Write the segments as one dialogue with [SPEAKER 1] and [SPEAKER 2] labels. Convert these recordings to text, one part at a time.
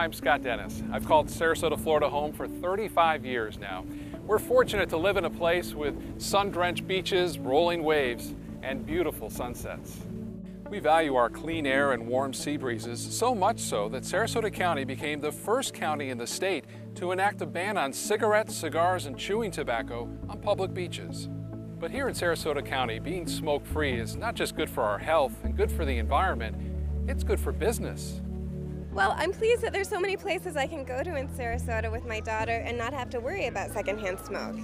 [SPEAKER 1] I'm Scott Dennis. I've called Sarasota, Florida home for 35 years now. We're fortunate to live in a place with sun-drenched beaches, rolling waves, and beautiful sunsets. We value our clean air and warm sea breezes, so much so that Sarasota County became the first county in the state to enact a ban on cigarettes, cigars, and chewing tobacco on public beaches. But here in Sarasota County, being smoke-free is not just good for our health and good for the environment, it's good for business.
[SPEAKER 2] Well, I'm pleased that there's so many places I can go to in Sarasota with my daughter and not have to worry about secondhand smoke.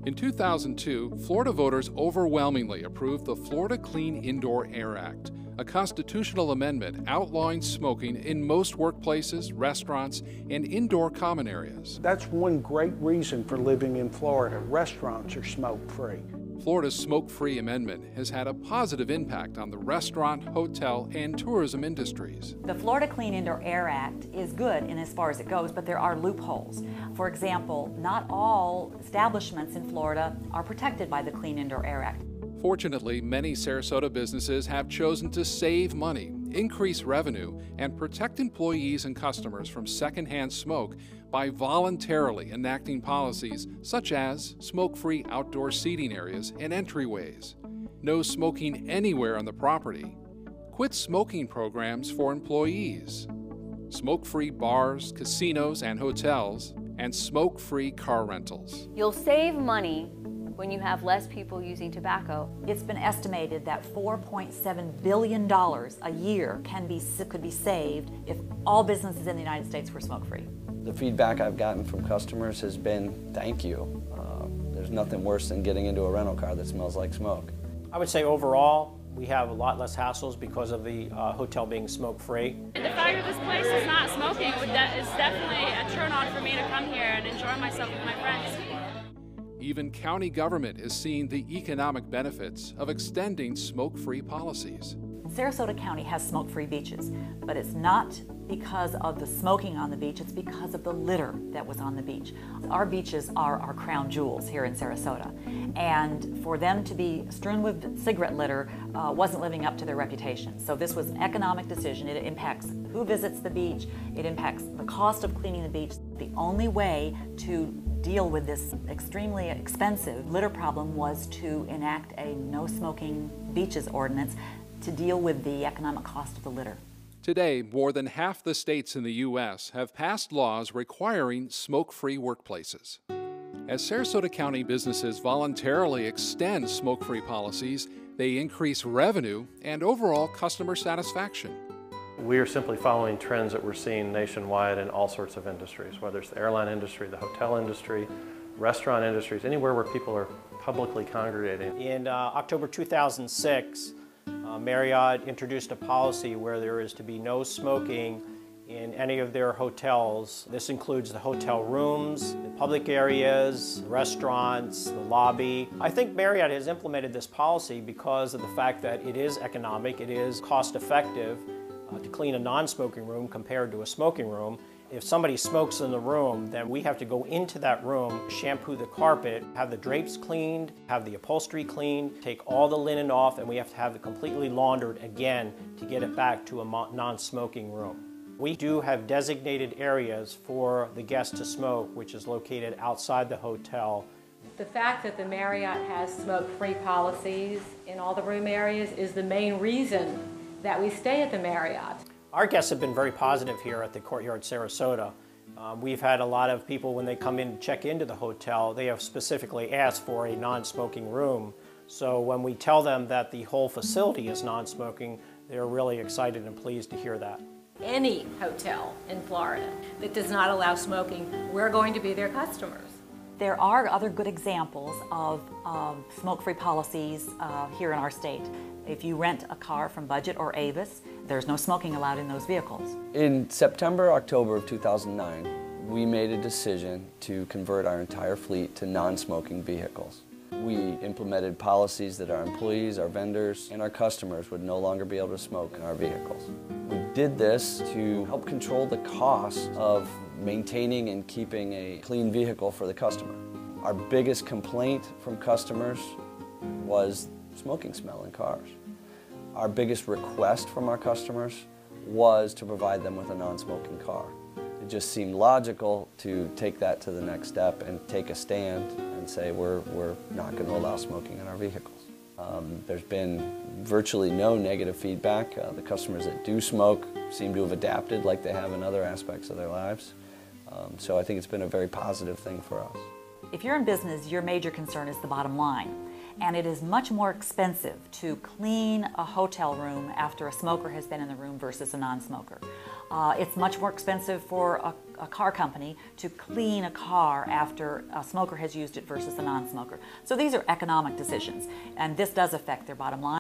[SPEAKER 1] In 2002, Florida voters overwhelmingly approved the Florida Clean Indoor Air Act, a constitutional amendment outlawing smoking in most workplaces, restaurants, and indoor common areas.
[SPEAKER 3] That's one great reason for living in Florida. Restaurants are smoke-free.
[SPEAKER 1] Florida's smoke-free amendment has had a positive impact on the restaurant, hotel, and tourism industries.
[SPEAKER 4] The Florida Clean Indoor Air Act is good in as far as it goes, but there are loopholes. For example, not all establishments in Florida are protected by the Clean Indoor Air Act.
[SPEAKER 1] Fortunately, many Sarasota businesses have chosen to save money, increase revenue, and protect employees and customers from secondhand smoke by voluntarily enacting policies such as smoke-free outdoor seating areas and entryways, no smoking anywhere on the property, quit smoking programs for employees, smoke-free bars, casinos, and hotels, and smoke-free car rentals.
[SPEAKER 5] You'll save money when you have less people using tobacco.
[SPEAKER 4] It's been estimated that $4.7 billion a year could be saved if all businesses in the United States were smoke-free.
[SPEAKER 6] The feedback I've gotten from customers has been, thank you. There's nothing worse than getting into a rental car that smells like smoke.
[SPEAKER 7] I would say overall, we have a lot less hassles because of the hotel being smoke-free.
[SPEAKER 8] The fact that this place is not smoking is definitely a turn-on for me to come here and enjoy myself with my friends.
[SPEAKER 1] Even county government is seeing the economic benefits of extending smoke-free policies.
[SPEAKER 4] Sarasota County has smoke-free beaches, but it's not because of the smoking on the beach, it's because of the litter that was on the beach. Our beaches are our crown jewels here in Sarasota, and for them to be strewn with cigarette litter wasn't living up to their reputation. So this was an economic decision. It impacts who visits the beach, it impacts the cost of cleaning the beach. The only way to deal with this extremely expensive litter problem was to enact a no smoking beaches ordinance to deal with the economic cost of the litter.
[SPEAKER 1] Today, more than half the states in the U.S. have passed laws requiring smoke-free workplaces. As Sarasota County businesses voluntarily extend smoke-free policies, they increase revenue and overall customer satisfaction.
[SPEAKER 9] We are simply following trends that we're seeing nationwide in all sorts of industries, whether it's the airline industry, the hotel industry, restaurant industries, anywhere where people are publicly congregating.
[SPEAKER 7] In October 2006, Marriott introduced a policy where there is to be no smoking in any of their hotels. This includes the hotel rooms, the public areas, restaurants, the lobby. I think Marriott has implemented this policy because of the fact that it is economic, it is cost-effective to clean a non-smoking room compared to a smoking room. If somebody smokes in the room, then we have to go into that room, shampoo the carpet, have the drapes cleaned, have the upholstery cleaned, take all the linen off, and we have to have it completely laundered again to get it back to a non-smoking room. We do have designated areas for the guests to smoke, which is located outside the hotel.
[SPEAKER 10] The fact that the Marriott has smoke-free policies in all the room areas is the main reason that we stay at the Marriott.
[SPEAKER 7] Our guests have been very positive here at the Courtyard Sarasota. We've had a lot of people, when they come in to check into the hotel, they have specifically asked for a non-smoking room. So when we tell them that the whole facility is non-smoking, they're really excited and pleased to hear that.
[SPEAKER 10] Any hotel in Florida that does not allow smoking, we're going to be their customers.
[SPEAKER 4] There are other good examples of smoke-free policies here in our state. If you rent a car from Budget or Avis, there's no smoking allowed in those vehicles.
[SPEAKER 6] In September, October of 2009, we made a decision to convert our entire fleet to non-smoking vehicles. We implemented policies that our employees, our vendors, and our customers would no longer be able to smoke in our vehicles. We did this to help control the cost of maintaining and keeping a clean vehicle for the customer. Our biggest complaint from customers was smoking smell in cars. Our biggest request from our customers was to provide them with a non-smoking car. It just seemed logical to take that to the next step and take a stand and say we're not going to allow smoking in our vehicles. There's been virtually no negative feedback. The customers that do smoke seem to have adapted like they have in other aspects of their lives. So I think it's been a very positive thing for us.
[SPEAKER 4] If you're in business, your major concern is the bottom line. And it is much more expensive to clean a hotel room after a smoker has been in the room versus a non-smoker. It's much more expensive for a car company to clean a car after a smoker has used it versus a non-smoker. So these are economic decisions, and this does affect their bottom line.